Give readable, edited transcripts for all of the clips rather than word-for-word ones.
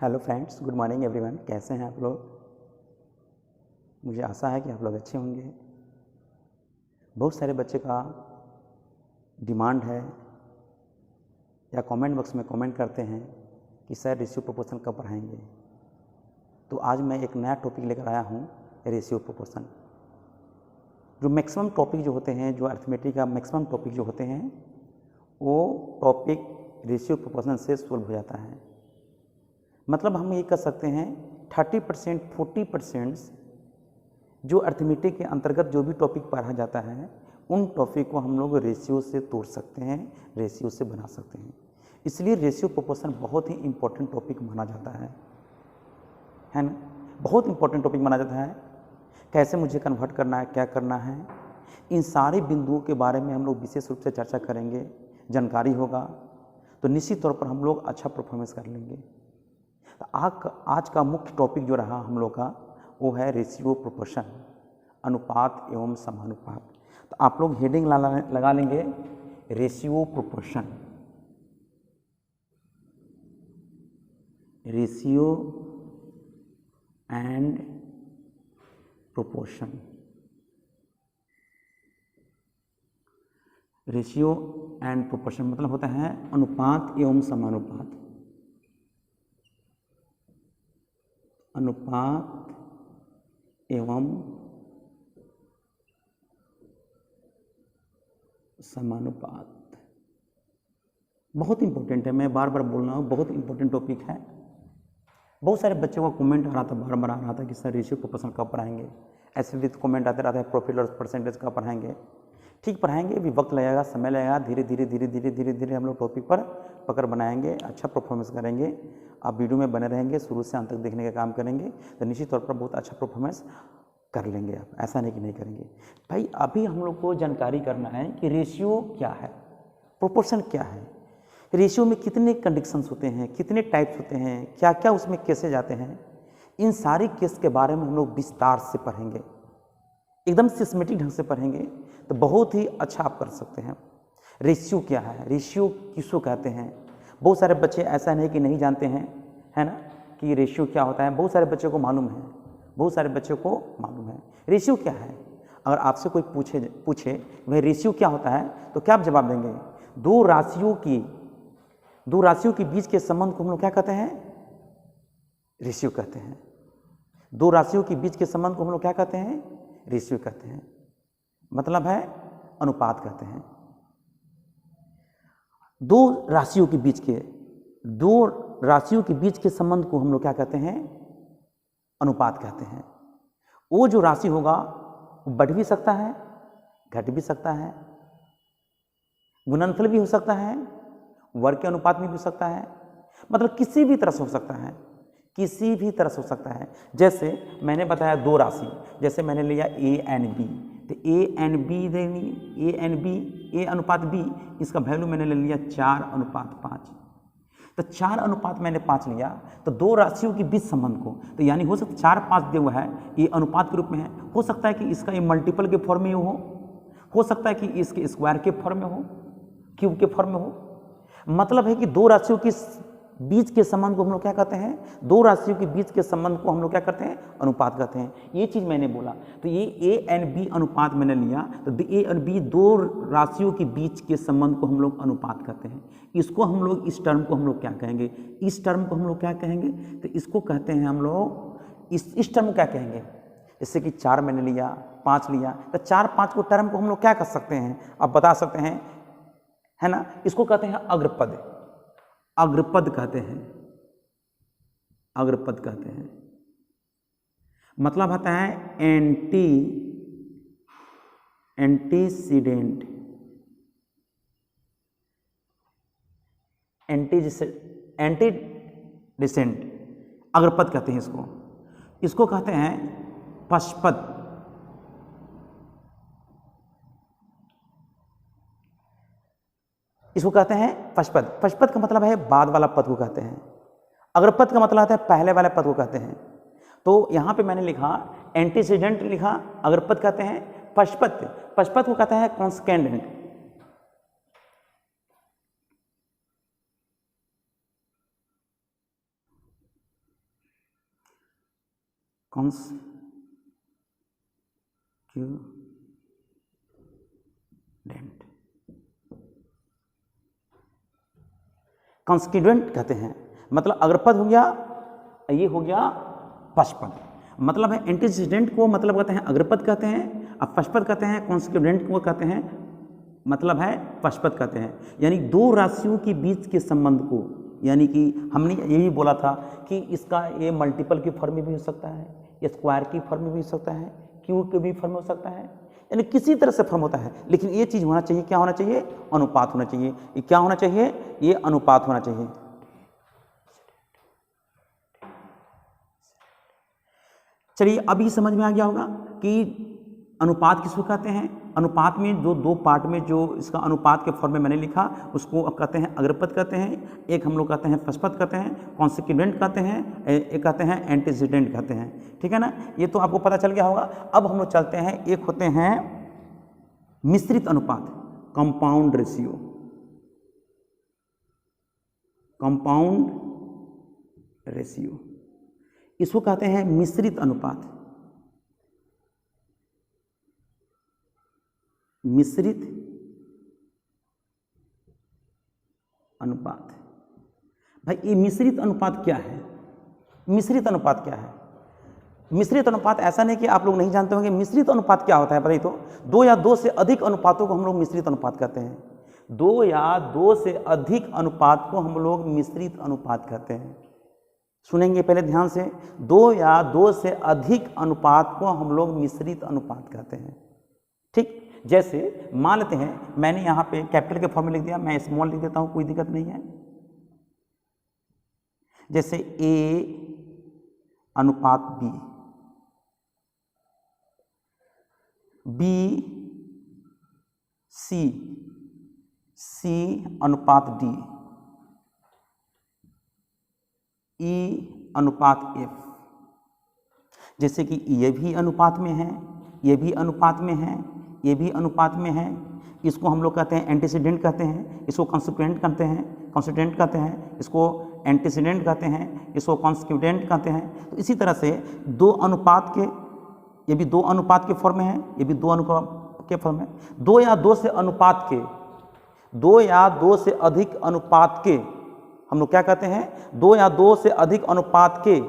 Hello friends, good morning everyone. कैसे हैं आप लोग? मुझे आशा है कि आप लोग अच्छे होंगे। बहुत सारे बच्चे का डिमांड है या कमेंट बॉक्स में कमेंट करते हैं कि सर रेशियो प्रोपोर्शन कब पढ़ाएंगे। तो आज मैं एक नया टॉपिक लेकर आया हूँ, रेशियो प्रोपोर्शन। जो मैक्सिमम टॉपिक जो होते हैं, जो अर्थमेटिक का मैक्सिमम टॉपिक जो होते हैं, वो टॉपिक रेशियो प्रोपोर्शन से सोल्व हो जाता है। मतलब हम ये कर सकते हैं 30% 40% जो अर्थमेटिक के अंतर्गत जो भी टॉपिक पढ़ा जाता है, उन टॉपिक को हम लोग रेशियो से तोड़ सकते हैं, रेशियो से बना सकते हैं। इसलिए रेशियो प्रोपोर्शन बहुत ही इम्पोर्टेंट टॉपिक माना जाता है ना। बहुत इम्पोर्टेंट टॉपिक माना जाता है। कैसे मुझे कन्वर्ट करना है, क्या करना है, इन सारे बिंदुओं के बारे में हम लोग विशेष रूप से चर्चा करेंगे। जानकारी होगा तो निश्चित तौर पर हम लोग अच्छा परफॉर्मेंस कर लेंगे। तो आज का मुख्य टॉपिक जो रहा हम लोग का, वो है रेशियो प्रोपोर्शन, अनुपात एवं समानुपात। तो आप लोग हेडिंग लगा लेंगे ratio proportion, ratio and proportion. Ratio and proportion मतलब होता है अनुपात एवं समानुपात। अनुपात एवं समानुपात बहुत इंपॉर्टेंट है। मैं बार बार बोल रहा हूँ, बहुत इंपॉर्टेंट टॉपिक है। बहुत सारे बच्चों का कमेंट आ रहा था, बार बार आ रहा था कि सर रेशियो प्रोपोर्शन कब पढ़ाएंगे। ऐसे भी कमेंट आते रहता है प्रॉफिट और परसेंटेज कब पढ़ाएंगे। ठीक पढ़ाएंगे, अभी वक्त लगेगा, समय लगेगा। धीरे धीरे हम लोग टॉपिक पर पकड़ बनाएंगे, अच्छा परफॉर्मेंस करेंगे। आप वीडियो में बने रहेंगे, शुरू से अंत तक देखने का काम करेंगे तो निश्चित तौर पर बहुत अच्छा परफॉर्मेंस कर लेंगे आप। ऐसा नहीं कि नहीं करेंगे। भाई अभी हम लोग को जानकारी करना है कि रेशियो क्या है, प्रोपोर्शन क्या है, रेशियो में कितने कंडीशंस होते हैं, कितने टाइप्स होते हैं, क्या क्या उसमें केसेज आते हैं। इन सारे केस के बारे में हम लोग विस्तार से पढ़ेंगे, एकदम सिस्टमेटिक ढंग से पढ़ेंगे तो बहुत ही अच्छा आप कर सकते हैं। रेशियो क्या है, रेशियो किसको कहते हैं। बहुत सारे बच्चे ऐसा नहीं कि नहीं जानते हैं, है ना, कि रेशियो क्या होता है। बहुत सारे बच्चों को मालूम है, बहुत सारे बच्चों को मालूम है रेशियो क्या है। अगर आपसे कोई पूछे भाई रेशियो क्या होता है, तो क्या आप जवाब देंगे? दो राशियों के बीच के संबंध को हम लोग क्या कहते हैं? रेशियो कहते हैं। दो राशियों के बीच के संबंध को हम लोग क्या कहते हैं? रेशियो कहते हैं। मतलब है अनुपात कहते हैं। दो राशियों के बीच के संबंध को हम लोग क्या कहते हैं? अनुपात कहते हैं। वो जो राशि होगा वो बढ़ भी सकता है, घट भी सकता है, गुणनफल भी हो सकता है, वर्ग के अनुपात में भी हो सकता है। मतलब किसी भी तरह से हो सकता है, किसी भी तरह से हो सकता है। जैसे मैंने बताया दो राशि, जैसे मैंने लिया ए एंड बी, तो ए अनुपात बी, इसका वैल्यू मैंने ले लिया 4:5। तो 4:5 मैंने 5 लिया, तो दो राशियों के बीच संबंध को, तो यानी हो सकता है 4-5 दिया हुआ है, ये अनुपात के रूप में है। हो सकता है कि इसका ये मल्टीपल के फॉर्म में हो सकता है कि इसके स्क्वायर के फॉर्म में हो, क्यूब के फॉर्म में हो। मतलब है कि दो राशियों के बीच के संबंध को हम लोग क्या कहते हैं? दो राशियों के बीच के संबंध को हम लोग क्या करते हैं? अनुपात कहते हैं। ये चीज मैंने बोला। तो ये ए एंड बी अनुपात मैंने लिया, तो ए और बी दो राशियों के बीच के संबंध को हम लोग अनुपात कहते हैं। इसको हम लोग, इस टर्म को हम लोग क्या कहेंगे? इस टर्म को हम लोग क्या कहेंगे? तो इसको कहते हैं हम लोग, इस टर्म को क्या कहेंगे? जैसे कि 4 मैंने लिया, 5 लिया, तो 4-5 को टर्म को हम लोग क्या कर सकते हैं? आप बता सकते हैं, है ना। इसको कहते हैं अग्रपद। अग्रपद कहते हैं, अग्रपद कहते हैं। मतलब आता है एंटीसीडेंट, एंटीडिसेंट अग्रपद कहते हैं इसको। इसको कहते हैं पश्चपद। इसको कहते हैं पश्चपद। पश्चपद का मतलब है बाद वाला पद को कहते हैं। अग्रपद का मतलब आता है पहले वाले पद को कहते हैं। तो यहां पे मैंने लिखा एंटीसीडेंट लिखा, अग्रपद कहते हैं पश्चपद को कहते हैं कॉन्स्केंडेंट। कॉन्स्टिट्यूएंट, कॉन्स्टिट्यूएंट कहते हैं, मतलब अग्रपद हो गया, ये हो गया पश्चपद, मतलब है एंटीसीडेंट को मतलब कहते हैं अग्रपद कहते हैं, अब पश्चपद कहते हैं, कॉन्स्टिट्यूएंट को कहते हैं मतलब है पश्चपद कहते हैं। यानी दो राशियों के बीच के संबंध को, यानी कि हमने यही बोला था कि इसका ये मल्टीपल की फॉर्म में भी हो सकता है, ये स्क्वायर की फॉर्म में भी हो सकता है, क्यूब के भी फॉर्म में हो सकता है, यानी किसी तरह से फॉर्म होता है, लेकिन ये चीज़ होना चाहिए, क्या होना चाहिए, अनुपात होना चाहिए। ये क्या होना चाहिए, ये अनुपात होना चाहिए। चलिए अभी समझ में आ गया होगा कि अनुपात किसको कहते हैं। अनुपात में जो दो पार्ट में जो इसका अनुपात के फॉर्म में मैंने लिखा उसको अब कहते हैं अग्रपद कहते हैं, एक हम लोग कहते हैं पश्चपद कहते हैं, कॉन्सिक्वेंट कहते हैं, एक कहते हैं एंटीसीडेंट कहते हैं, ठीक है ना। ये तो आपको पता चल गया होगा। अब हम लोग चलते हैं, एक होते हैं मिश्रित अनुपात, कंपाउंड रेशियो, कंपाउंड रेशियो, इसको कहते हैं मिश्रित अनुपात, मिश्रित अनुपात। भाई ये मिश्रित अनुपात क्या है, मिश्रित अनुपात क्या है। मिश्रित अनुपात ऐसा नहीं कि आप लोग नहीं जानते होंगे। मिश्रित अनुपात क्या होता है बताइए तो, दो या दो से अधिक अनुपातों को हम लोग मिश्रित अनुपात कहते हैं। दो या दो से अधिक अनुपात को हम लोग मिश्रित अनुपात कहते हैं। सुनेंगे पहले ध्यान से, दो या दो से अधिक अनुपात को हम लोग मिश्रित अनुपात कहते हैं। ठीक, जैसे मान लेते हैं मैंने यहाँ पे कैपिटल के फॉर्म में लिख दिया, मैं स्मॉल लिख देता हूँ, कोई दिक्कत नहीं है। जैसे A अनुपात B, B C, C अनुपात D, E अनुपात F। जैसे कि ये भी अनुपात में है, ये भी अनुपात में है, ये भी अनुपात में है। इसको हम लोग कहते हैं एंटीसीडेंट कहते हैं, इसको कॉन्सिक्वेंट कहते हैं, कॉन्स्टिट्यूएंट कहते हैं, इसको एंटीसीडेंट कहते हैं, इसको कॉन्सिक्वेंट कहते हैं। तो इसी तरह से दो अनुपात के, ये भी दो अनुपात के फॉर्म में है, ये भी दो अनुपात के फॉर्म में। दो या दो से अनुपात के, दो या दो से अधिक अनुपात के हम लोग क्या कहते हैं, दो या दो से अधिक अनुपात के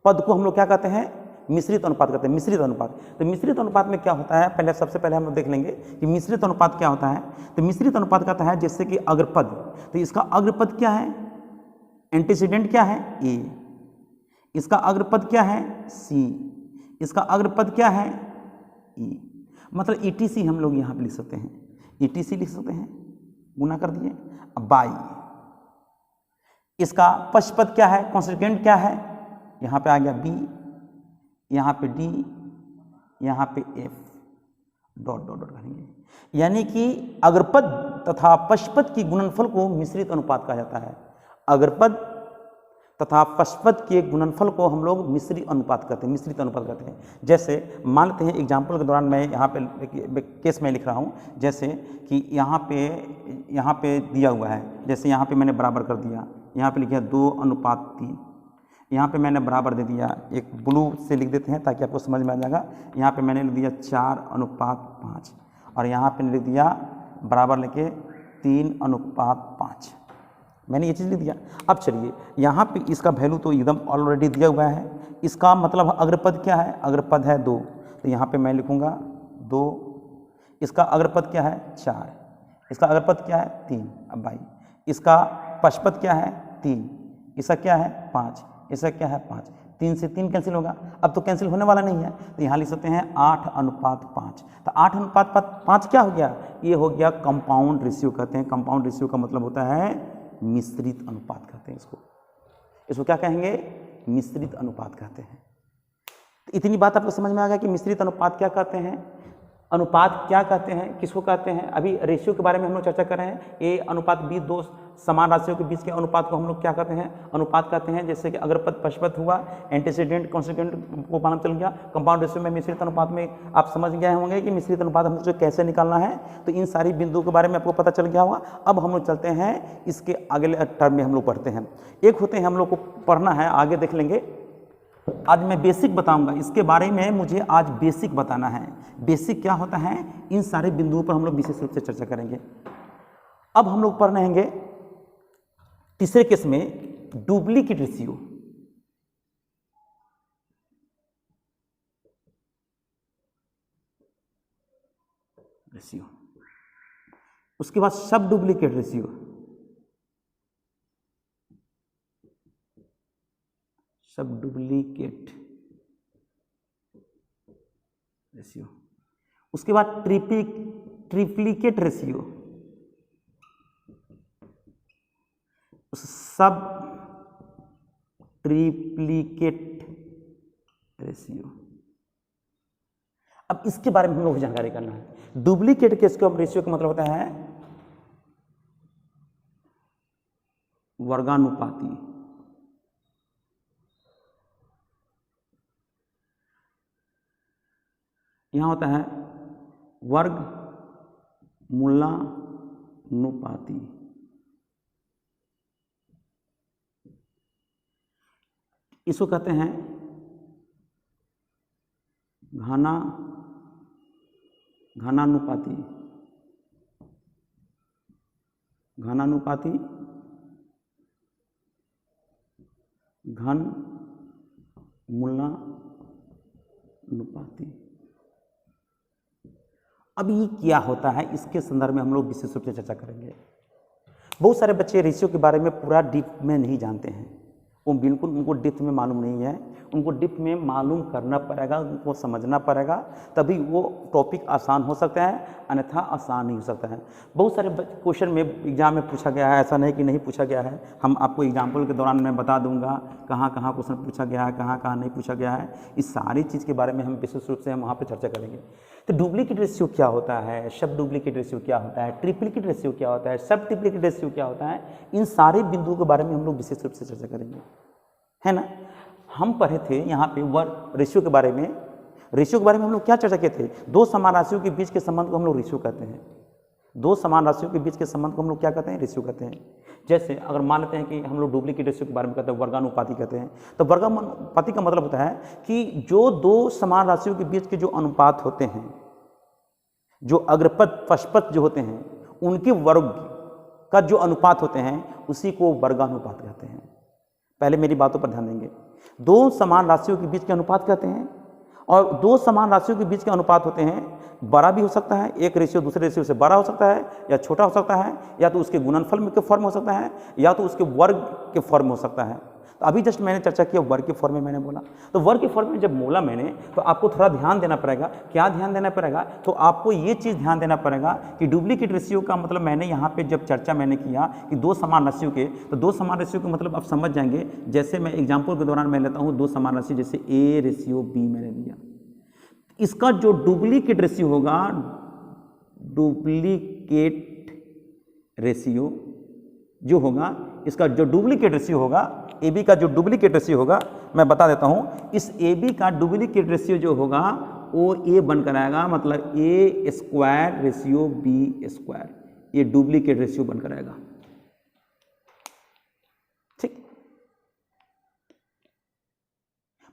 पद को हम लोग क्या कहते हैं, मिश्रित अनुपात कहते हैं। मिश्रित अनुपात, तो मिश्रित अनुपात में क्या होता है, पहले सबसे पहले हम लोग देख लेंगे कि मिश्रित अनुपात क्या होता है। तो मिश्रित अनुपात कहता है जैसे कि अग्रपद, तो इसका अग्रपद क्या है, एंटीसीडेंट क्या है, ए, इसका अग्रपद क्या है, सी, इसका अग्रपद क्या है, ई। मतलब ETC हम लोग यहाँ पे लिख सकते हैं, ETC लिख सकते हैं, गुना कर दिए। अब बाई, इसका पश्चपद क्या है, कॉन्स्टिट्यूएंट क्या है, यहाँ पे आ गया B, यहाँ पे D, यहाँ पे F, डॉट डॉट डॉट करेंगे। यानी कि अग्रपद तथा पश्चपद की गुणनफल को मिश्रित अनुपात कहा जाता है। अग्रपद तथा पश्चपद के गुणनफल को हम लोग मिश्रित अनुपात कहते हैं, मिश्रित अनुपात कहते हैं। जैसे मान लेते हैं एग्जाम्पल के दौरान मैं यहाँ पे केस में लिख रहा हूँ, जैसे कि यहाँ पे दिया हुआ है, जैसे यहाँ पे मैंने बराबर कर दिया, यहाँ पे लिखा 2:3, यहाँ पे मैंने बराबर दे दिया, एक ब्लू से लिख देते हैं ताकि आपको समझ में आ जाएगा। यहाँ पे मैंने लिख दिया 4:5 और यहाँ पे लिख दिया बराबर लेके 3:5, मैंने ये चीज़ लिख दिया। अब चलिए यहाँ पे इसका वैल्यू तो एकदम ऑलरेडी दिया हुआ है। इसका मतलब अग्रपद क्या है, अग्रपद है 2, तो यहाँ पे मैं लिखूँगा 2। इसका अग्रपद क्या है 4, इसका अग्रपद क्या है 3। अब भाई इसका पश्चपद क्या है 3, इसका क्या है 5, इसका क्या है 5। 3 से 3 कैंसिल होगा, अब तो कैंसिल होने वाला नहीं है, तो यहाँ लिख सकते हैं 8:5। तो 8:5 क्या हो गया, ये हो गया कंपाउंड रेशियो कहते हैं। कंपाउंड रेशियो का मतलब होता है मिश्रित अनुपात कहते हैं इसको क्या कहेंगे, मिश्रित अनुपात कहते हैं। तो इतनी बात आपको समझ में आ गया कि मिश्रित अनुपात क्या कहते हैं, अनुपात क्या कहते हैं, किसको कहते हैं। अभी रेशियो के बारे में हम लोग चर्चा कर रहे हैं। ए अनुपात बी, दो समान राशियों के बीच के अनुपात को हम लोग क्या कहते हैं, अनुपात कहते हैं। जैसे कि अग्रपद पश्चपद हुआ, एंटीसीडेंट कॉन्स्टिट्यूएंट को मालूम चल गया। कंपाउंड रेशियो में मिश्रित अनुपात में आप समझ गए होंगे कि मिश्रित अनुपात हम लोग कैसे निकालना है। तो इन सारी बिंदुओं के बारे में आपको पता चल गया होगा। अब हम लोग चलते हैं इसके अगले टर्म में हम लोग पढ़ते हैं। एक होते हैं हम लोग को पढ़ना है, आगे देख लेंगे। आज मैं बेसिक बताऊंगा, इसके बारे में मुझे आज बेसिक बताना है। बेसिक क्या होता है, इन सारे बिंदुओं पर हम लोग विशेष रूप से चर्चा करेंगे। अब हम लोग पढ़ रहेंगे तीसरे केस में डुप्लीकेट रेशियो। उसके बाद सब डुप्लीकेट रेशियो, सब डुप्लीकेट रेशियो। उसके बाद ट्रिप्लीकेट रेशियो, सब ट्रिप्लीकेट रेशियो। अब इसके बारे में हम लोग जानकारी करना है। डुप्लीकेट केस का रेशियो का मतलब होता है वर्गानुपाती। यहां होता है वर्ग मूलानुपाती। इसको कहते हैं घनानुपाती। घनानुपाती, घन मूलानुपाती। अब ये क्या होता है, इसके संदर्भ में हम लोग विशेष रूप से चर्चा करेंगे। बहुत सारे बच्चे रेशियो के बारे में पूरा डीप में नहीं जानते हैं, वो बिल्कुल उनको डिप्थ में मालूम नहीं है। उनको डिप्थ में मालूम करना पड़ेगा, उनको समझना पड़ेगा, तभी वो टॉपिक आसान हो सकता है, अन्यथा आसान नहीं हो सकता है। बहुत सारे क्वेश्चन में एग्जाम में पूछा गया है, ऐसा नहीं कि नहीं पूछा गया है। हम आपको एग्जाम्पल के दौरान मैं बता दूंगा कहाँ कहाँ क्वेश्चन पूछा गया है, कहाँ कहाँ नहीं पूछा गया है। इस सारी चीज़ के बारे में हम विशेष रूप से हम वहाँ पर चर्चा करेंगे। तो डुप्लीकेट रेशियो क्या होता है, सब डुप्लीकेट रेशियो क्या होता है, ट्रिप्लीकेट रेशियो क्या होता है, सब ट्रिप्लीकेट रेशियो क्या होता है, इन सारे बिंदुओं के बारे में हम लोग विशेष रूप से चर्चा करेंगे, है ना। हम पढ़े थे यहाँ पे रेशियो के बारे में। रेशियो के बारे में हम लोग क्या चर्चा किए थे, दो समान राशियों के बीच के संबंध को हम लोग रेशियो कहते हैं। दो समान राशियों के बीच के संबंध को हम लोग क्या कहते हैं, रेशियो कहते हैं। जैसे अगर मान लेते हैं कि हम लोग डुप्लीकेट रेशियो के बारे में कहते हैं, वर्गानुपाती कहते हैं। तो वर्गानुपाती का मतलब होता है कि जो दो समान राशियों के बीच के जो अनुपात होते हैं, जो अग्रपद पश्चपद जो होते हैं, उनके वर्ग का जो अनुपात होते हैं, उसी को वर्गानुपात कहते हैं। पहले मेरी बातों पर ध्यान देंगे। दो समान राशियों के बीच के अनुपात कहते हैं, और दो समान राशियों के बीच के अनुपात होते हैं, बड़ा भी हो सकता है, एक रेशियो दूसरे रेशियो से बड़ा हो सकता है या छोटा हो सकता है, या तो उसके गुणनफल में के फॉर्म हो सकता है, या तो उसके वर्ग के फॉर्म हो सकता है। तो अभी जस्ट मैंने चर्चा किया वर्ग के फॉर्म में, मैंने बोला तो वर्ग के फॉर्म में जब बोला मैंने, तो आपको थोड़ा ध्यान देना पड़ेगा। क्या ध्यान देना पड़ेगा, तो आपको ये चीज़ ध्यान देना पड़ेगा कि डुप्लीकेट रेशियो का मतलब मैंने यहाँ पे जब चर्चा मैंने किया कि दो समान राशियों के, तो दो समान राशियों के मतलब आप समझ जाएंगे। जैसे मैं एग्जाम्पल के दौरान मैं लेता हूँ दो समान राशि, जैसे A रेशियो B मैंने लिया, इसका जो डुप्लीकेट रेशियो होगा, डुप्लीकेट रेशियो जो होगा, इसका जो डुप्लीकेट रेशियो होगा, AB का जो डुप्लीकेट रेशियो होगा, मैं बता देता हूं, इस AB का डुप्लीकेट रेशियो जो होगा वो A बनकर आएगा, मतलब A square ratio B square, ये डुप्लीकेट रेशियो बनकर आएगा। ठीक,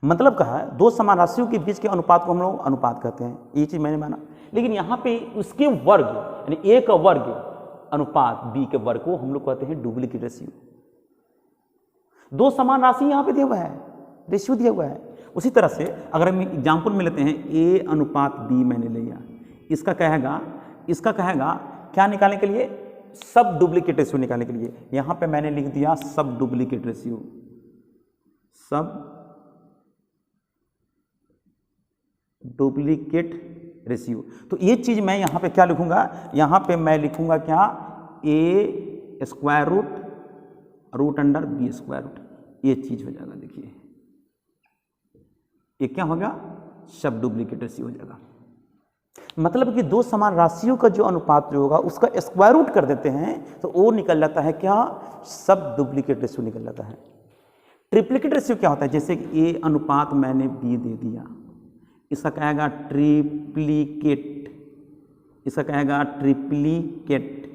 मतलब कहा है दो समान राशियों के बीच के अनुपात को हम लोग अनुपात कहते हैं, ये चीज मैंने माना। लेकिन यहां पे उसके वर्ग यानी A का वर्ग अनुपात B के वर्ग को हम लोग कहते हैं डुप्लीकेट रेशियो। दो समान राशि यहां पे दिया हुआ है, रेशियो दिया हुआ है। उसी तरह से अगर हम एग्जाम्पल में लेते हैं A अनुपात B मैंने लिया, इसका कहेगा क्या निकालने के लिए, सब डुप्लीकेट रेशियो निकालने के लिए। यहां पे मैंने लिख दिया सब डुप्लीकेट रेशियो, सब डुप्लीकेट रेशियो। तो ये चीज मैं यहां पे क्या लिखूंगा, यहां पे मैं लिखूंगा क्या, A square root under B square root, ये चीज हो जाएगा। देखिए ये क्या होगा, सब डुप्लीकेट रेशियो हो जाएगा। मतलब कि दो समान राशियों का जो अनुपात जो होगा उसका स्क्वायर रूट कर देते हैं तो वो निकल जाता है क्या, सब डुप्लीकेट रेशियो निकल जाता है। ट्रिप्लीकेट रेशियो क्या होता है, जैसे कि A अनुपात मैंने B दे दिया, इसका कहेगा ट्रिप्लीकेट, इसका कहेगा ट्रिप्लीकेट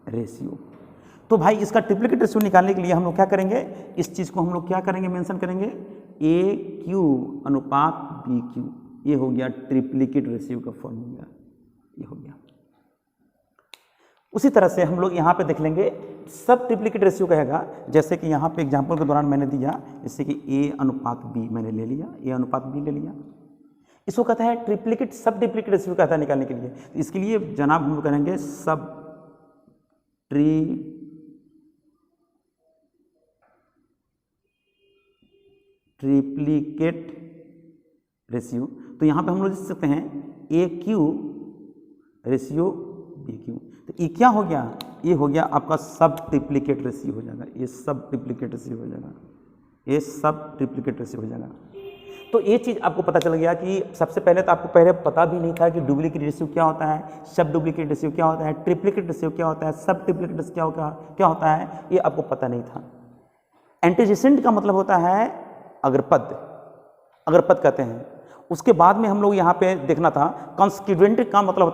रेशियो। तो भाई इसका ट्रिप्लीकेट रेशियो निकालने के लिए हम लोग क्या करेंगे, इस चीज को हम लोग क्या करेंगे, मेंशन करेंगे, ए क्यू अनुपात बी क्यू, ये हो गया ट्रिप्लिकेट रेशियो का फॉर्मूला, ये हो गया। उसी तरह से हम लोग यहाँ पे देख लेंगे सब ट्रिप्लिकेट रेशियो कहेगा, जैसे कि यहाँ पे एग्जांपल के दौरान मैंने दिया, जैसे कि ए अनुपात बी मैंने ले लिया, ए अनुपात बी ले लिया, इसको कहता है ट्रिप्लिकेट सब ट्रिप्लिकेट रेशियो कहता है निकालने के लिए। तो इसके लिए जनाब हम लोग करेंगे सब ट्रिप्लिकेट रेशियो। तो यहाँ पे हम लोग लिख सकते हैं ए क्यू रेशियो बी क्यू। तो ये क्या हो गया, ये हो गया आपका सब ट्रिप्लिकेट रेशियो हो जाएगा, ये सब ट्रिप्लिकेट रेशियो हो जाएगा, ये सब ट्रिप्लिकेट रेशियो हो जाएगा। तो ये चीज़ आपको पता चल गया कि सबसे पहले तो आपको पहले पता भी नहीं था कि डुप्लीकेट रेशियो क्या होता है, सब डुप्लीकेट रेशियो क्या होता है, ट्रिप्लिकेट रेशियो क्या होता है, सब ट्रिप्लिकेट रेशियो क्या होता है, ये आपको पता नहीं था। एंटीजेसेंट का मतलब होता है अग्रपद, अग्रपद कहते हैं। उसके बाद में हम लोग यहाँ पे देखना था कॉन्स्टिट्यूएंट का मतलब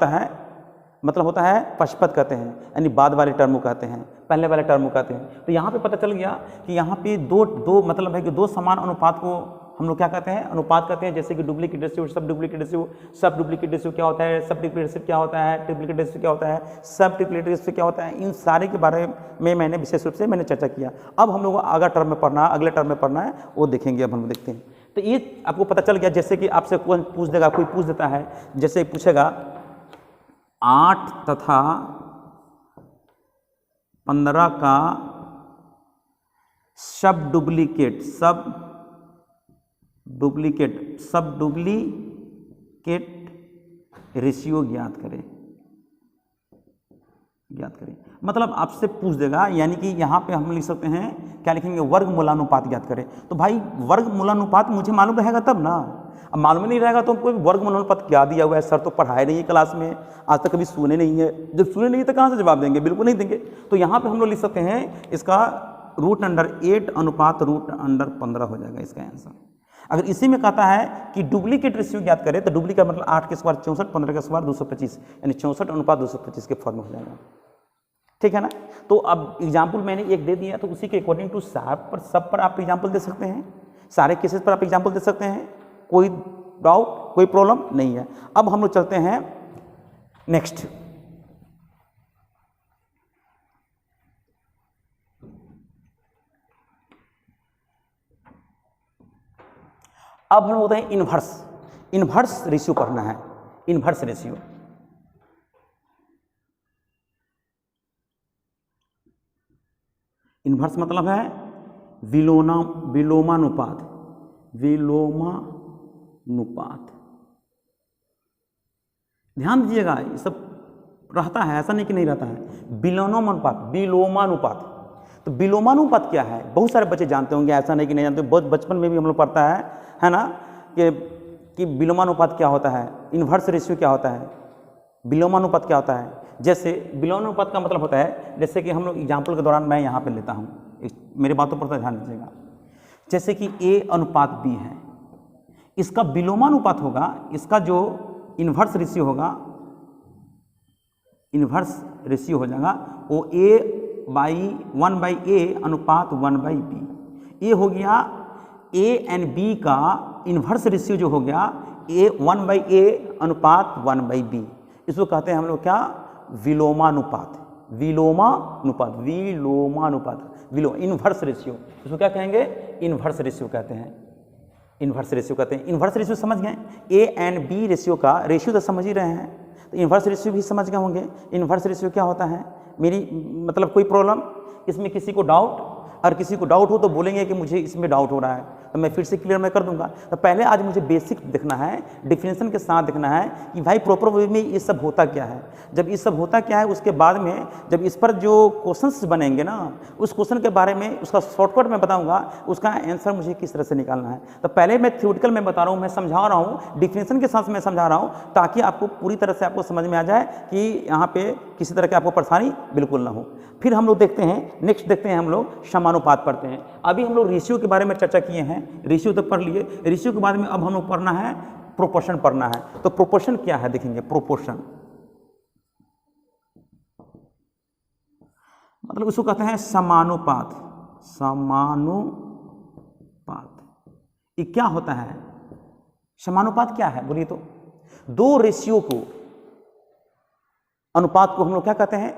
होता है पश्चपद कहते हैं, यानी बाद वाले टर्म को कहते हैं, पहले वाले टर्म को कहते हैं। तो यहाँ पे पता चल गया कि यहाँ पे दो मतलब है कि दो समान अनुपात को हम लोग क्या कहते हैं, अनुपात कहते हैं। जैसे कि डुप्लीकेट रेशियो, सब डुप्लीकेट रेशियो, सब डुप्लीकेट रेशियो क्या होता है, सब ट्रिप्लिकेट रेशियो क्या होता है, ट्रिप्लिकेट रेशियो क्या होता है, सब ट्रिप्लिकेट रेशियो क्या होता है, इन सारे के बारे में मैंने विशेष रूप से चर्चा किया। अब हम लोग अगला टर्म में पढ़ना है, अगले टर्म में पढ़ना है, वो देखेंगे। अब हम देखते हैं। तो ये आपको पता चल गया, जैसे कि आपसे कौन पूछ देगा, कोई पूछ देता है, जैसे पूछेगा 8 तथा 15 का सब डुप्लीकेट रेशियो ज्ञात करें। मतलब आपसे पूछ देगा, यानी कि यहाँ पे हम लिख सकते हैं, क्या लिखेंगे, वर्गमूलानुपात ज्ञात करें। तो भाई वर्गमूलानुपात मुझे मालूम रहेगा तब ना, अब मालूम नहीं रहेगा तो कोई वर्गमूलानुपात क्या दिया हुआ है, सर तो पढ़ाए नहीं है क्लास में, आज तक कभी सुने नहीं है। जब सुने नहीं है तो कहाँ से जवाब देंगे, बिल्कुल नहीं देंगे। तो यहाँ पे हम लोग लिख सकते हैं इसका √8 अनुपात √15 हो जाएगा इसका आंसर। अगर इसी में कहता है कि डुप्लीकेट रेशियो ज्ञात करें, तो डुप्लीकेट मतलब 8 के स्क्वायर 64, 15 के स्क्वायर 225, यानी 64 अनुपात 225 के फॉर्म में हो जाएगा। ठीक है ना। तो अब एग्जाम्पल मैंने एक दे दिया, तो उसी के अकॉर्डिंग टू सब पर आप एग्जाम्पल दे सकते हैं, सारे केसेस पर आप एग्जाम्पल दे सकते हैं, कोई डाउट, कोई प्रॉब्लम नहीं है। अब हम लोग चलते हैं नेक्स्ट। अब हम होते हैं इन्वर्स रेशियो पढ़ना है, इन्वर्स रेशियो। इन्वर्स मतलब है विलोमानुपात। ध्यान दीजिएगा, ये सब रहता है, ऐसा नहीं कि नहीं रहता है। विलोमानुपात। तो विलोमानुपात क्या है, बहुत सारे बच्चे जानते होंगे, ऐसा नहीं कि नहीं जानते। बहुत बचपन में भी हम लोग पढ़ता है ना, कि विलोमानुपात क्या होता है, इन्वर्स रेशियो क्या होता है, विलोमानुपात क्या होता है। जैसे विलोमानुपात का मतलब होता है, जैसे कि हम लोग एग्जाम्पल के दौरान मैं यहाँ पे लेता हूँ, मेरी बातों पर ध्यान दीजिएगा। जैसे कि A अनुपात B है, इसका विलोमानुपात होगा, इसका जो इन्वर्स रेशियो होगा, इन्वर्स रेशियो हो जाएगा वो A/1/A अनुपात 1/B। ये हो गया A एंड B का इन्वर्स रेशियो जो हो गया A/1/A अनुपात 1/B। इसको कहते हैं हम लोग क्या, विलोमानुपात। इन्वर्स रेशियो, इसको क्या कहेंगे, इन्वर्स रेशियो कहते हैं। इन्वर्स रेशियो समझ गए। A एंड B रेशियो का रेशियो तो समझ ही रहे हैं, तो इन्वर्स रेशियो भी समझ गए होंगे। इन्वर्स रेशियो क्या होता है, मेरी मतलब कोई प्रॉब्लम, इसमें किसी को डाउट, और किसी को डाउट हो तो बोलेंगे कि मुझे इसमें डाउट हो रहा है, तो मैं फिर से क्लियर मैं कर दूंगा। तो पहले आज मुझे बेसिक देखना है, डिफिनेशन के साथ देखना है कि भाई प्रॉपर वे में ये सब होता क्या है। जब ये सब होता क्या है, उसके बाद में जब इस पर जो क्वेश्चंस बनेंगे ना, उस क्वेश्चन के बारे में उसका शॉर्टकट मैं बताऊंगा, उसका आंसर मुझे किस तरह से निकालना है। तो पहले मैं थ्योरेटिकल में बता रहा हूँ, मैं समझा रहा हूँ, डिफिनेशन के साथ मैं समझा रहा हूँ, ताकि आपको पूरी तरह से आपको समझ में आ जाए कि यहाँ पे किसी तरह की आपको परेशानी बिल्कुल ना हो। फिर हम लोग देखते हैं, नेक्स्ट देखते हैं हम लोग समानुपात पढ़ते हैं। अभी हम लोग रेशियो के बारे में चर्चा किए हैं, रेशियो तो पढ़ लिए। रेशियो के बाद में अब हम लोग पढ़ना है प्रोपोर्शन पढ़ना है। तो प्रोपोर्शन क्या है देखेंगे। प्रोपोर्शन मतलब उसको कहते हैं समानुपात। ये क्या होता है? समानुपात क्या है बोलिए तो? दो रेशियो को, अनुपात को हम लोग क्या कहते हैं?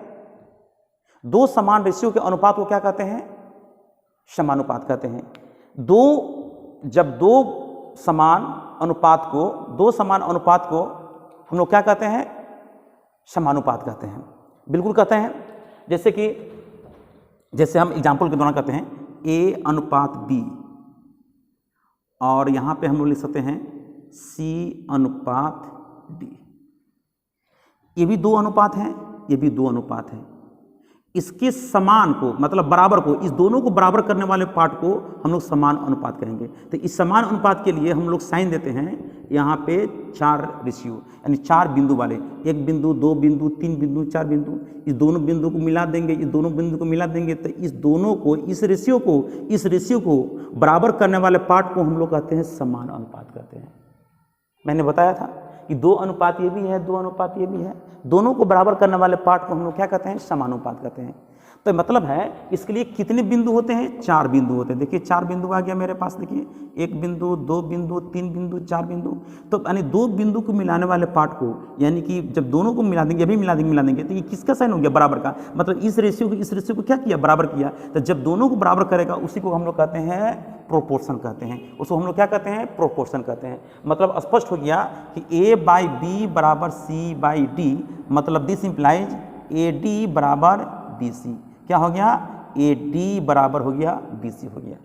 दो समान रेशियो के अनुपात को क्या कहते हैं? समानुपात कहते हैं। जब दो समान अनुपात को हम लोग क्या कहते हैं? समानुपात कहते हैं। बिल्कुल कहते हैं। जैसे हम एग्जाम्पल के दौरान कहते हैं A अनुपात B, और यहां पे हम लोग लिख सकते हैं C अनुपात D। ये भी दो अनुपात हैं, ये भी दो अनुपात हैं। इसके समान को, मतलब बराबर को, इस दोनों को बराबर करने वाले पार्ट को हम लोग समान अनुपात कहेंगे। तो इस समान अनुपात के लिए हम लोग साइन देते हैं यहाँ पे 4 रेशियो, यानी 4 बिंदु वाले, 1 बिंदु, 2 बिंदु, 3 बिंदु, 4 बिंदु। इस दोनों बिंदु को मिला देंगे, तो इस रेशियो को बराबर करने वाले पार्ट को हम लोग कहते हैं समान अनुपात कहते हैं। मैंने बताया था कि 2 अनुपात ये भी है, 2 अनुपात ये भी है। दोनों को बराबर करने वाले पार्ट को हम लोग क्या कहते हैं? समानुपात कहते हैं। तो मतलब है इसके लिए कितने बिंदु होते हैं? 4 बिंदु होते हैं। देखिए 4 बिंदु आ गया मेरे पास। देखिए 1 बिंदु, 2 बिंदु, 3 बिंदु, 4 बिंदु। तो यानी 2 बिंदु को मिलाने वाले पार्ट को, यानी कि जब दोनों को मिला देंगे, मिला देंगे तो ये किसका साइन हो गया? बराबर का। मतलब इस रेशियो को क्या किया? बराबर किया। तो जब दोनों को बराबर करेगा उसी को हम लोग कहते हैं प्रोपोर्शन कहते हैं। उसको हम लोग क्या कहते हैं? प्रोपोर्शन कहते हैं। मतलब स्पष्ट हो गया कि A/B बराबर C/D, मतलब दिस इंप्लाइज AD बराबर BC। क्या हो गया? AD बराबर हो गया BC हो गया।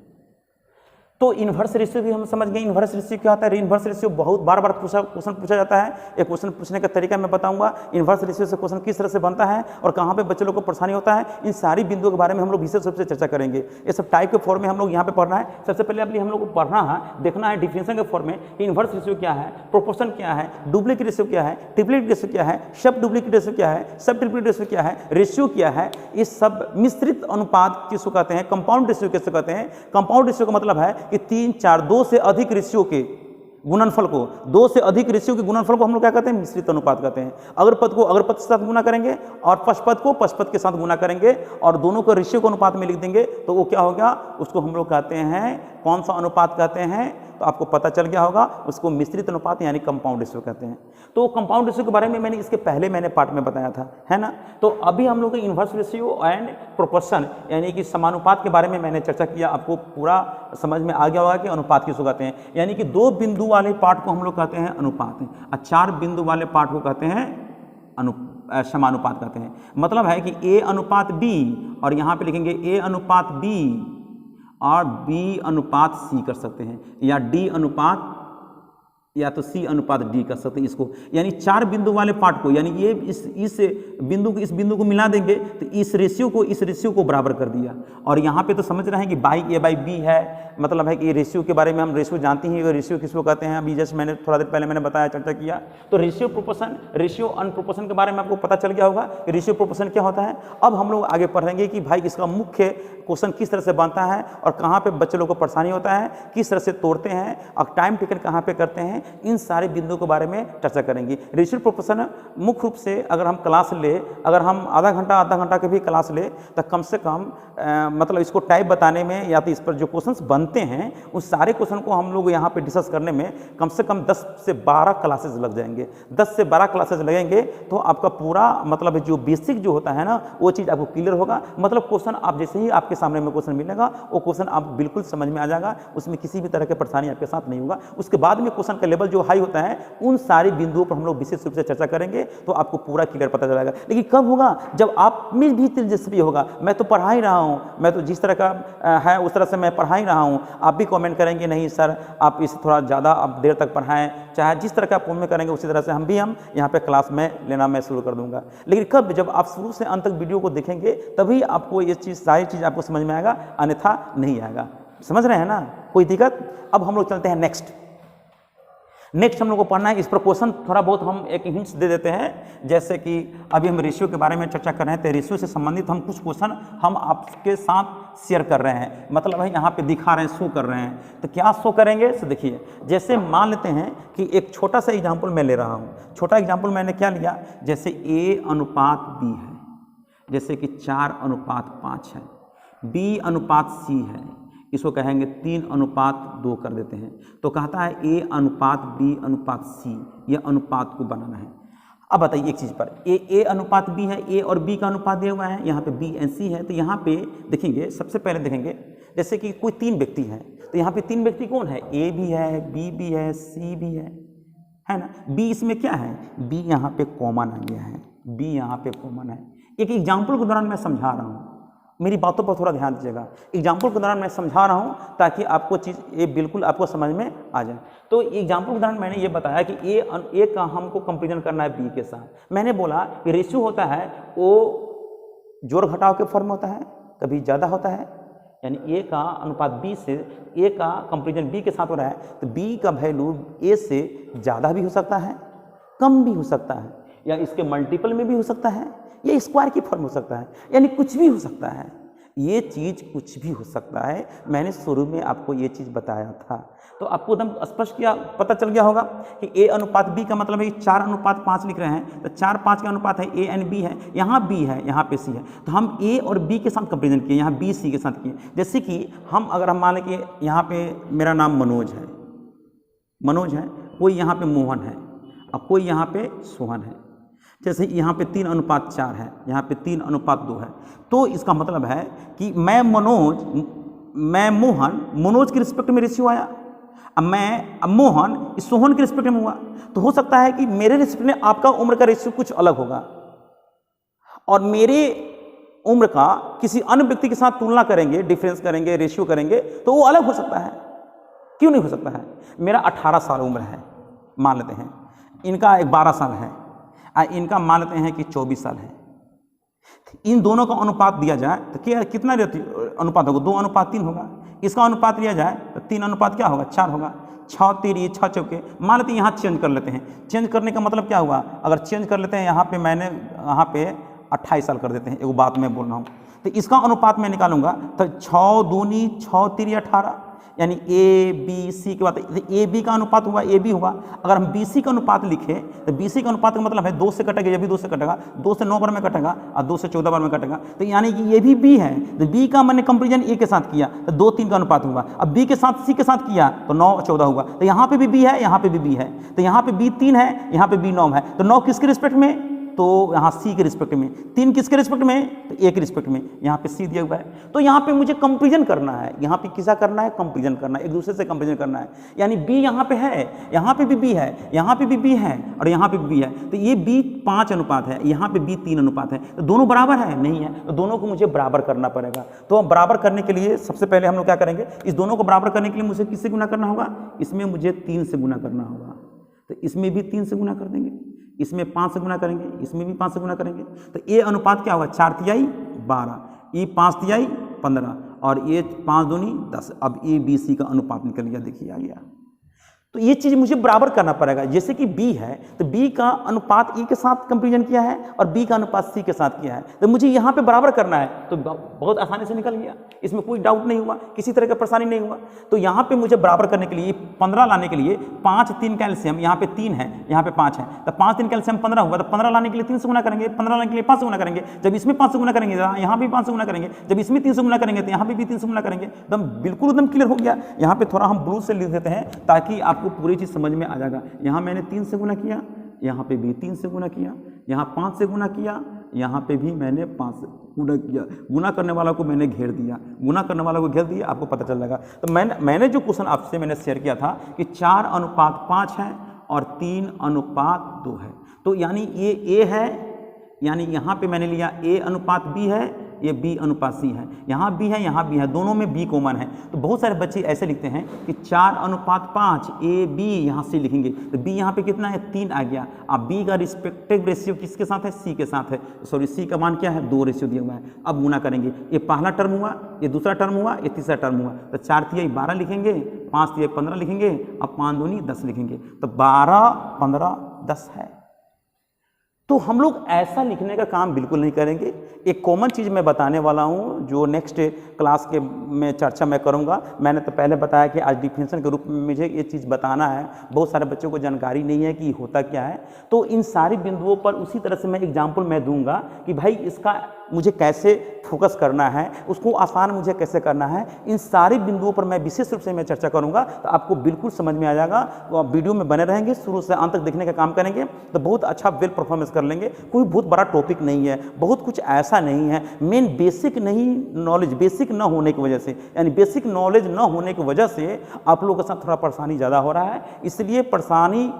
तो इन्वर्स रेशियो भी हम समझ गए। इन्वर्स रेशियो क्या होता है? इन्वर्स रेशियो बहुत बार क्वेश्चन पूछा जाता है। एक क्वेश्चन पूछने का तरीका मैं बताऊंगा। इन्वर्स रेशियो से क्वेश्चन किस तरह से बनता है और कहाँ पे बच्चे लोग को परेशानी होता है, इन सारी बिंदुओं के बारे में हम लोग विशेष रूप से चर्चा करेंगे। ये सब टाइप के फॉर्म में हम लोग यहाँ पे पढ़ना है। सबसे पहले अपनी हम लोग को पढ़ना है, देखना है डिफिनेशन के फॉर्म में इन्वर्स रेशियो क्या है, प्रोपोर्शन क्या है, डुप्लीकेट रेशियो क्या है, ट्रिप्लेट रेशियो क्या है, सब डुप्लीकेट रेशियो क्या है, सब ट्रिप्लेट रेशियो क्या है, रेशियो क्या है। ये सब मिश्रित अनुपात किसको कहते हैं? कंपाउंड रेशियो किसको कहते हैं? कंपाउंड रेशियो का मतलब है कि 3, 4, 2 से अधिक रेशियो के गुणनफल को, 2 से अधिक रेशियो के गुणनफल को हम लोग क्या कहते हैं? मिश्रित अनुपात कहते हैं। अगर पद को अगर पद के साथ गुना करेंगे और पशपद को पशपद के साथ गुना करेंगे और दोनों को रेशियो के अनुपात में लिख देंगे तो वो क्या होगा? उसको हम लोग कहते हैं, कौन सा अनुपात कहते हैं? तो आपको पता चल गया होगा, उसको मिश्रित अनुपात यानी कंपाउंड रेशियो कहते हैं। तो कंपाउंड रेशियो के बारे में मैंने इसके पहले पार्ट में बताया था, है ना। तो अभी हम लोग इन्वर्स रेशियो एंड प्रोपोर्शन यानी कि समानुपात के बारे में मैंने चर्चा किया। आपको पूरा समझ में आ गया होगा कि अनुपात किसको कहते हैं। यानी कि 2 बिंदु वाले पार्ट को हम लोग कहते हैं अनुपात, और 4 बिंदु वाले पार्ट को कहते हैं समानुपात कहते हैं। मतलब है कि A अनुपात B, और यहाँ पे लिखेंगे A अनुपात B और B अनुपात C कर सकते हैं, या D अनुपात या तो C अनुपात D कर सकते हैं इसको। यानी 4 बिंदु वाले पार्ट को, यानी ये इस बिंदु को मिला देंगे तो इस रेशियो को बराबर कर दिया। और यहाँ पे तो समझ रहे हैं कि A/B है, मतलब है कि रेशियो के बारे में हम रेशियो जानते हैं। रेशियो किसको कहते हैं? अभी जस्ट मैंने थोड़ा देर पहले बताया, चर्चा किया। तो रेशियो प्रोपोर्शन, रेशियो अनप्रोपोर्शन के बारे में आपको पता चल गया होगा कि रेशियो प्रोपोर्शन क्या होता है। अब हम लोग आगे पढ़ेंगे कि भाई इसका मुख्य क्वेश्चन किस तरह से बनता है और कहाँ पे बच्चे लोग को परेशानी होता है, किस तरह से तोड़ते हैं और टाइम टेकन कहाँ पे करते हैं, इन सारे बिंदुओं के बारे में चर्चा करेंगे। रेशियो प्रोपोर्शन मुख्य रूप से अगर हम क्लास ले, अगर हम आधा घंटा के भी क्लास ले तो कम से कम मतलब इसको टाइप बताने में या तो इस पर जो क्वेश्चंस बनते हैं उस सारे क्वेश्चन को हम लोग यहाँ पे डिस्कस करने में कम से कम 10 से 12 क्लासेज लग जाएंगे। 10 से 12 क्लासेज लगेंगे तो आपका पूरा मतलब जो बेसिक जो होता है ना वो चीज़ आपको क्लियर होगा। मतलब क्वेश्चन आप जैसे ही आपके सामने में क्वेश्चन मिलेगा वो क्वेश्चन आप बिल्कुल समझ में आ जाएगा, उसमें किसी भी तरह की परेशानी आपके साथ नहीं होगा। उसके बाद में क्वेश्चन का लेवल जो हाई होता है उन सारे बिंदुओं पर हम लोग विशेष रूप से चर्चा करेंगे तो आपको पूरा क्लियर पता चलेगा। लेकिन कब होगा? जब आप में भी दिलचस्पी होगा। मैं तो पढ़ा ही रहा हूँ, मैं तो जिस तरह का है उस तरह से मैं पढ़ा ही रहा हूँ। आप भी कमेंट करेंगे नहीं सर आप इसे थोड़ा ज़्यादा आप देर तक पढ़ाएं, चाहे जिस तरह का आप कमेंट करेंगे उसी तरह से हम यहाँ पे क्लास में लेना मैं शुरू कर दूंगा। लेकिन कब? जब आप शुरू से अंत तक वीडियो को देखेंगे तभी आपको ये चीज़ सारी चीज़ आपको समझ में आएगा, अन्यथा नहीं आएगा। समझ रहे हैं ना? कोई दिक्कत? अब हम लोग चलते हैं नेक्स्ट हम लोग को पढ़ना है। इस पर क्वेश्चन थोड़ा बहुत हम एक हिंट्स दे देते हैं। जैसे कि अभी हम रेशियो के बारे में चर्चा कर रहे हैं तो रेशियो से संबंधित हम कुछ क्वेश्चन हम आपके साथ शेयर कर रहे हैं, मतलब है यहाँ पे दिखा रहे हैं, शो कर रहे हैं। तो क्या शो करेंगे तो देखिए, जैसे मान लेते हैं कि एक छोटा सा एग्जाम्पल मैं ले रहा हूँ। छोटा एग्जाम्पल मैंने क्या लिया, जैसे A अनुपात B है, जैसे कि 4 अनुपात 5 है, B अनुपात C है, इसको कहेंगे 3:2 कर देते हैं। तो कहता है A/B/C, ये अनुपात को बनाना है। अब बताइए एक चीज़ पर, A/B है, A और B का अनुपात दिया हुआ है, यहाँ पे B और C है। तो यहाँ पे देखेंगे, सबसे पहले देखेंगे जैसे कि कोई 3 व्यक्ति हैं, तो यहाँ पे 3 व्यक्ति कौन है, A भी है, B भी है, C भी है ना। B इसमें क्या है, B यहाँ पे कॉमन आ गया है, B यहाँ पे कॉमन है। एक एग्जाम्पल के दौरान मैं समझा रहा हूँ, मेरी बातों पर थोड़ा ध्यान दीजिएगा। एग्जाम्पल के दौरान मैं समझा रहा हूँ ताकि आपको चीज़ ये बिल्कुल आपको समझ में आ जाए। तो एग्जाम्पल के दौरान मैंने ये बताया कि ए का हमको कंपेरिजन करना है बी के साथ। मैंने बोला कि रेशियो होता है वो जोड़ घटाव के फॉर्म में होता है, कभी ज़्यादा होता है, यानी ए का अनुपात बी से, ए का कंपेरिजन बी के साथ हो रहा है, तो बी का वैल्यू ए से ज़्यादा भी हो सकता है, कम भी हो सकता है, या इसके मल्टीपल में भी हो सकता है, ये स्क्वायर की फॉर्म हो सकता है, यानी कुछ भी हो सकता है। ये चीज़ कुछ भी हो सकता है। मैंने शुरू में आपको ये चीज़ बताया था, तो आपको एकदम स्पष्ट क्या पता चल गया होगा कि A/B का मतलब है 4:5 लिख रहे हैं, तो 4:5 का अनुपात है, A और B है, यहाँ B है, यहाँ पे C है। तो हम A और B के साथ कंपेरिजन किए, यहाँ B C के साथ किए। जैसे कि अगर हम मान लें कि यहाँ पे मेरा नाम मनोज है, कोई यहाँ पे मोहन है, अब कोई यहाँ पे सोहन है। जैसे यहाँ पे 3:4 है, यहाँ पे 3:2 है। तो इसका मतलब है कि मैं मोहन, मनोज के रिस्पेक्ट में रेशियो आया, अब मोहन इस सोहन के रिस्पेक्ट में हुआ। तो हो सकता है कि मेरे रिस्पेक्ट में आपका उम्र का रेशियो कुछ अलग होगा, और मेरे उम्र का किसी अन्य व्यक्ति के साथ तुलना करेंगे, डिफरेंस करेंगे, रेशियो करेंगे, तो वो अलग हो सकता है। क्यों नहीं हो सकता है? मेरा 18 साल उम्र है, मान लेते हैं, इनका 12 साल है, इनका मान लेते हैं कि 24 साल है। इन दोनों का अनुपात दिया जाए तो क्या कितना अनुपात होगा? 2:3 होगा। इसका अनुपात लिया जाए तो 3 क्या होगा? 4 होगा। 6 3 6 चौके, मान लेते हैं यहाँ चेंज कर लेते हैं। चेंज करने का मतलब क्या हुआ? अगर चेंज कर लेते हैं यहाँ पे, मैंने यहाँ पे 28 साल कर देते हैं, एक बात मैं बोल रहा हूँ, तो इसका अनुपात मैं निकालूंगा तो 6 दूनी 6 3 18, यानी A/B/C के बाद A/B का अनुपात हुआ, A/B हुआ। अगर हम B/C का अनुपात लिखें तो B/C का अनुपात का मतलब है 2 से कटेगा, ये भी 2 से कटेगा, 2 से 9 बार में कटेगा और 2 से 14 बार में कटेगा। तो यानी कि ये भी B है, तो B का मैंने कंपेरिजन A के साथ किया तो 2 3 का अनुपात हुआ। अब B के साथ C के साथ किया तो 9 14 हुआ। तो यहाँ पे भी B है, यहाँ पे भी B है, तो यहाँ पे B 3 है, यहाँ पे B 9 है। तो 9 किसके रिस्पेक्ट में? तो यहाँ C के रिस्पेक्ट में। 3 किसके रिस्पेक्ट में? तो A के रिस्पेक्ट में। यहाँ पे C दिया हुआ है। तो यहाँ पे मुझे कंपेरिजन करना है, यहाँ पे किसा करना है? कंपेरिजन करना है, एक दूसरे से कंपेरिजन करना है। यानी B यहाँ पे है, यहाँ पे भी B है, यहाँ पे भी B है और यहाँ पे भी B है। तो ये B 5 अनुपात है, यहाँ पे B 3 अनुपात है। तो दोनों बराबर है? नहीं है। तो दोनों को मुझे बराबर करना पड़ेगा। तो बराबर करने के लिए सबसे पहले हम लोग क्या करेंगे? इस दोनों को बराबर करने के लिए मुझे किससे गुना करना होगा? इसमें मुझे 3 से गुना करना होगा। तो इसमें भी 3 से गुना कर देंगे, इसमें 5 से गुना करेंगे, इसमें भी 5 से गुना करेंगे। तो A अनुपात क्या होगा? 4 तिहाई 12, E 5 तिहाई 15 और A 5 दूनी 10। अब A/B/C का अनुपात निकल गया, देखिए आ गया। तो ये चीज़ मुझे बराबर करना पड़ेगा। जैसे कि B है तो B का अनुपात E के साथ कंपेरिजन किया है और B का अनुपात C के साथ किया है, तो मुझे यहाँ पे बराबर करना है। तो बहुत आसानी से निकल गया, इसमें कोई डाउट नहीं हुआ, किसी तरह का परेशानी नहीं हुआ। तो यहाँ पे मुझे बराबर करने के लिए 15 लाने के लिए 5 3 कैल्शियम, यहाँ पे 3 है, यहाँ पे 5 है, तो 5 3 कैल्शियम 15 हुआ। तो 15 लाने के लिए 3 से गुना करेंगे, 15 लाने के लिए 5 से गुना करेंगे। जब इसमें 5 से गुना करेंगे यहाँ भी 5 से गुना करेंगे, जब इसमें 3 से गुना करेंगे तो यहाँ पे भी 3 से गुना करेंगे। एकदम बिल्कुल एकदम क्लियर हो गया। यहाँ पे थोड़ा हम ब्लू से लिख देते हैं ताकि आपको पूरी चीज़ समझ में आ जाएगा। यहाँ मैंने 3 से गुना किया, यहाँ पे भी 3 से गुना किया, यहाँ 5 से गुना किया, यहाँ पे भी मैंने 5 से गुना किया। गुना करने वाला को मैंने घेर दिया, गुना करने वाला को घेर दिया, आपको पता चल जाएगा। तो मैंने जो क्वेश्चन आपसे मैंने शेयर किया था कि 4:5 है और 3:2 है। तो यानी ये A है, यानी यहाँ पे मैंने लिया A/B है, ये B/C है, यहाँ B है, यहाँ B है, दोनों में B कॉमन है। तो बहुत सारे बच्चे ऐसे लिखते हैं कि 4:5 A/B, यहाँ से लिखेंगे तो B यहाँ पे कितना है? 3 आ गया। अब B का रिस्पेक्टिव रेशियो किसके साथ है? C के साथ है। सॉरी, C का मान क्या है? 2 रेशियो दिया हुआ है। अब गुना करेंगे, ये पहला टर्म हुआ, ये दूसरा टर्म हुआ, ये तीसरा टर्म हुआ। तो 4 तिहाई 12 लिखेंगे, 5 तिहाई 15 लिखेंगे, अब 5 दूनी 10 लिखेंगे। तो 12 15 10 है। तो हम लोग ऐसा लिखने का काम बिल्कुल नहीं करेंगे। एक कॉमन चीज़ मैं बताने वाला हूँ जो नेक्स्ट क्लास के में चर्चा मैं करूँगा। मैंने तो पहले बताया कि आज डिफिनेशन के रूप में मुझे ये चीज़ बताना है, बहुत सारे बच्चों को जानकारी नहीं है कि होता क्या है। तो इन सारी बिंदुओं पर उसी तरह से मैं एग्जाम्पल मैं दूंगा कि भाई इसका मुझे कैसे फोकस करना है, उसको आसान मुझे कैसे करना है, इन सारी बिंदुओं पर मैं विशेष रूप से मैं चर्चा करूंगा। तो आपको बिल्कुल समझ में आ जाएगा। तो आप वीडियो में बने रहेंगे, शुरू से अंत तक देखने का काम करेंगे तो बहुत अच्छा वेल परफॉर्मेंस कर लेंगे। कोई बहुत बड़ा टॉपिक नहीं है, बहुत कुछ ऐसा नहीं है। मेन बेसिक नहीं नॉलेज, बेसिक न होने की वजह से, यानी बेसिक नॉलेज न होने की वजह से आप लोगों के साथ थोड़ा परेशानी ज़्यादा हो रहा है। इसलिए परेशानी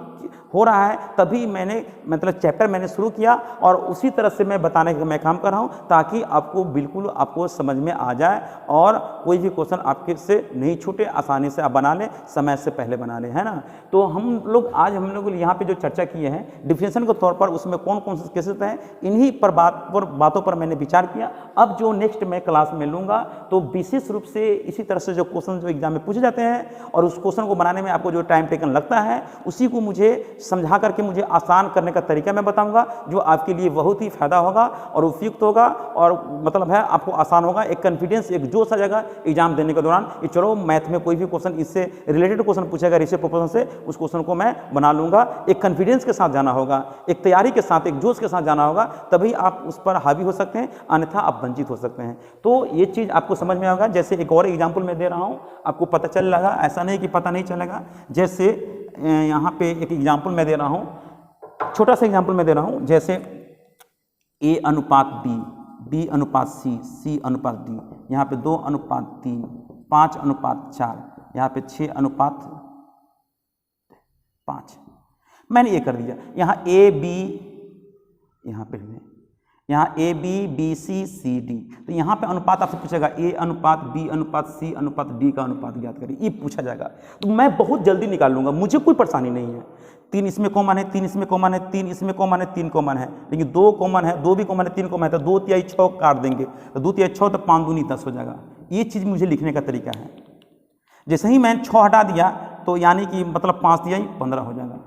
हो रहा है तभी मैंने मतलब चैप्टर मैंने शुरू किया और उसी तरह से मैं बताने का मैं काम कर रहा हूँ ताकि आपको बिल्कुल आपको समझ में आ जाए और कोई भी क्वेश्चन आपके से नहीं छूटे, आसानी से आप बना लें, समय से पहले बना लें, है ना। तो हम लोग आज हम लोग यहाँ पे जो चर्चा किए हैं डिफिनेशन के तौर पर, उसमें कौन कौन से केसेस हैं, इन्हीं पर बातों पर मैंने विचार किया। अब जो नेक्स्ट मैं क्लास में लूँगा तो विशेष रूप से इसी तरह से जो क्वेश्चन जो एग्जाम में पूछे जाते हैं और उस क्वेश्चन को बनाने में आपको जो टाइम टेकन लगता है उसी को मुझे समझा करके मुझे आसान करने का तरीका मैं बताऊंगा, जो आपके लिए बहुत ही फायदा होगा और उपयुक्त होगा और मतलब है आपको आसान होगा। एक कॉन्फिडेंस, एक जोश आ जाएगा एग्जाम देने के दौरान। ये चलो मैथ में कोई भी क्वेश्चन इससे रिलेटेड क्वेश्चन पूछेगा रेशियो प्रोपोर्शन से, उस क्वेश्चन को मैं बना लूंगा। एक कॉन्फिडेंस के साथ जाना होगा, एक तैयारी के साथ, एक जोश के साथ जाना होगा, तभी आप उस पर हावी हो सकते हैं, अन्यथा आप वंचित हो सकते हैं। तो ये चीज़ आपको समझ में आएगा। जैसे एक और एग्जाम्पल मैं दे रहा हूँ, आपको पता चल लगा, ऐसा नहीं कि पता नहीं चलेगा। जैसे यहाँ पे एक एग्जाम्पल मैं दे रहा हूँ, छोटा सा एग्जाम्पल मैं दे रहा हूँ। जैसे A अनुपात B, B अनुपात C, C अनुपात D, यहाँ पे 2 अनुपात 3, 5 अनुपात 4, यहाँ पे 6 अनुपात 5। मैंने ये कर दिया। यहाँ A B, यहाँ पे यहाँ A B B C C D, तो यहाँ पे अनुपात आपसे पूछेगा A अनुपात B अनुपात C अनुपात D का अनुपात ज्ञात करिए, ये पूछा जाएगा। तो मैं बहुत जल्दी निकाल लूँगा, मुझे कोई परेशानी नहीं है। 3 इसमें कॉमन है, 3 इसमें कॉमन है, 3 इसमें कॉमन है, 3 कॉमन है, लेकिन 2 कॉमन है, 2 भी कॉमन है, 3 कॉमन है, तो 2 तिहाई 6 काट देंगे, तो 2 तिहाई 6 तो 5 दूनी 10 हो जाएगा। ये चीज़ मुझे लिखने का तरीका है। जैसे ही मैंने 6 हटा दिया तो यानी कि मतलब 5 तिहाई 15 हो जाएगा,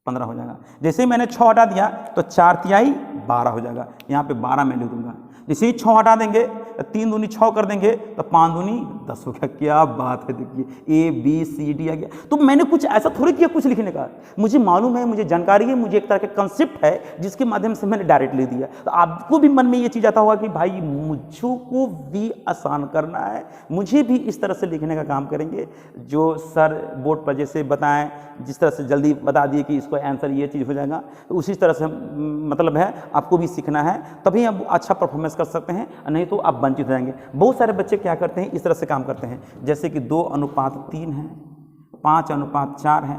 15 हो जाएगा। जैसे ही मैंने 6 हटा दिया तो 4 तिहाई 12 हो जाएगा, यहाँ पे 12 मैं लिख दूंगा। जैसे ही 6 हटा देंगे तो 3 दूनी 6 कर देंगे तो 5 दूनी 10 हो गया। क्या बात है, देखिए A B C D आ गया। तो मैंने कुछ ऐसा थोड़ी किया कुछ लिखने का, मुझे मालूम है, मुझे जानकारी है, मुझे एक तरह का कंसेप्ट है जिसके माध्यम से मैंने डायरेक्ट लिख दिया। तो आपको भी मन में ये चीज़ आता होगा कि भाई मुझको भी आसान करना है, मुझे भी इस तरह से लिखने का काम करेंगे जो सर बोर्ड पर जैसे बताएं, जिस तरह से जल्दी बता दिए कि इसको आंसर ये चीज़ हो जाएगा, तो उसी तरह से मतलब है आपको भी सीखना है, तभी आप अच्छा परफॉर्मेंस कर सकते हैं, नहीं तो आप वंचित रहेंगे। बहुत सारे बच्चे क्या करते हैं, इस तरह से काम करते हैं, जैसे कि 2 अनुपात 3 है, 5 अनुपात 4 है,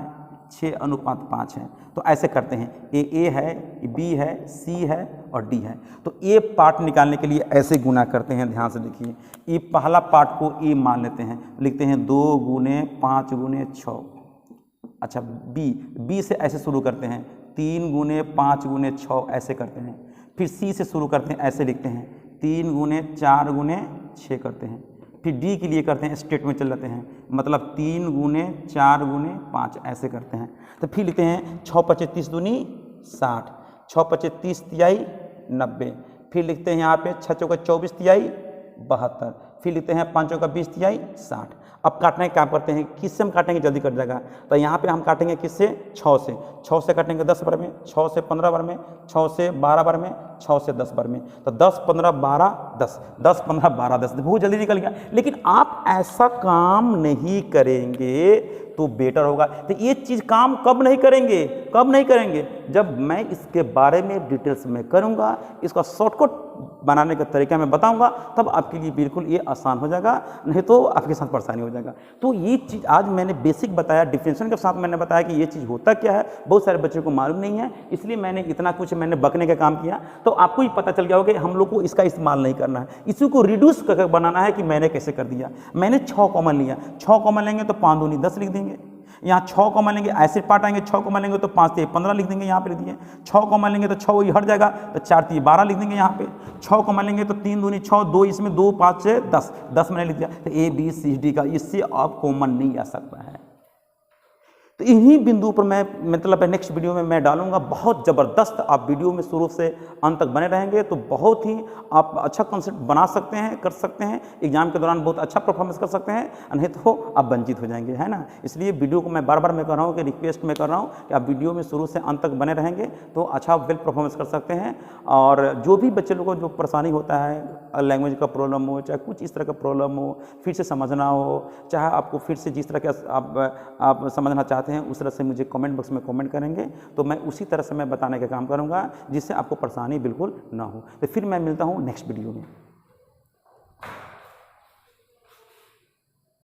6 अनुपात 5 है, तो ऐसे करते हैं। ए है, बी है, सी है और डी है। तो ए पार्ट निकालने के लिए ऐसे गुना करते हैं, ध्यान से देखिए। ये पहला पार्ट को ए मान लेते हैं, लिखते हैं 2 गुने 5 गुने 6। अच्छा, बी से ऐसे शुरू करते हैं, 3 गुने 5 गुने 6 ऐसे करते हैं। फिर सी से शुरू करते हैं, ऐसे लिखते हैं, 3 गुने 4 गुने 6 करते हैं। फिर डी के लिए करते हैं, स्टेट में चल जाते हैं, मतलब 3 गुने 4 गुने 5 ऐसे करते हैं। तो फिर लिखते हैं 6 पचे 30 दूनी 60, 6 पचे 30 तिहाई 90। फिर लिखते हैं यहाँ पे 6 चौका 24 तिहाई 72। फिर लिखते हैं 5 चौका 20 तिहाई 60। अब काटने का काम करते हैं, किससे हम काटेंगे जल्दी कट जाएगा। तो यहाँ पे हम काटेंगे किससे, 6 से। 6 से काटेंगे 10 बार में, 6 से 15 बार में, 6 से 12 बार में, 6 से 10 बार में। तो 10 15 12 10, 10 15 12 10, बहुत जल्दी निकल गया। लेकिन आप ऐसा काम नहीं करेंगे तो बेटर होगा। तो ये चीज़ काम कब नहीं करेंगे, कब नहीं करेंगे, जब मैं इसके बारे में डिटेल्स में करूँगा, इसका शॉर्टकट बनाने का तरीका मैं बताऊंगा, तब आपके लिए बिल्कुल ये आसान हो जाएगा, नहीं तो आपके साथ परेशानी हो जाएगा। तो ये चीज़ आज मैंने बेसिक बताया, डिफिनेशन के साथ मैंने बताया कि ये चीज़ होता क्या है, बहुत सारे बच्चों को मालूम नहीं है, इसलिए मैंने इतना कुछ मैंने बकने का काम किया। तो आपको ही पता चल गया होगा कि हम लोग को इसका इस्तेमाल नहीं करना है, इसी को रिड्यूस करके बनाना है कि मैंने कैसे कर दिया। मैंने 6 कॉमन लिया, 6 कॉमन लेंगे तो 5 दूनी 10 लिख देंगे। यहाँ 6 कॉमन लेंगे, ऐसे पार्ट आएंगे, 6 कॉमन लेंगे तो 5 तिहाई 15 लिख देंगे, यहाँ पे लिख दिए। 6 कॉमन लेंगे तो 6 वही हट जाएगा, तो 4 तिहाई 12 लिख देंगे यहाँ पे। 6 कॉमन लेंगे तो 3 दूनी 6, 2 इसमें 2 5 से 10, 10 मैंने लिख दिया। तो A B C D का इससे अब कॉमन नहीं आ सकता है। तो इन्हीं बिंदु पर मैं मतलब नेक्स्ट वीडियो में मैं डालूंगा। बहुत ज़बरदस्त आप वीडियो में शुरू से अंत तक बने रहेंगे तो बहुत ही आप अच्छा कॉन्सेप्ट बना सकते हैं, कर सकते हैं, एग्जाम के दौरान बहुत अच्छा परफॉर्मेंस कर सकते हैं, नहीं तो आप वंचित हो जाएंगे, है ना। इसलिए वीडियो को मैं बार बार मैं कर रहा हूँ कि रिक्वेस्ट में कर रहा हूँ कि आप वीडियो में शुरू से अंत तक बने रहेंगे तो अच्छा वेल परफॉर्मेंस कर सकते हैं। और जो भी बच्चे लोगों को जो परेशानी होता है, लैंग्वेज का प्रॉब्लम हो, चाहे कुछ इस तरह का प्रॉब्लम हो, फिर से समझना हो, चाहे आपको फिर से जिस तरह के आप समझना चाहते हैं उस तरह से मुझे कमेंट बॉक्स में कमेंट करेंगे तो मैं उसी तरह से मैं बताने का काम करूंगा जिससे आपको परेशानी बिल्कुल ना हो। तो फिर मैं मिलता हूं नेक्स्ट वीडियो में।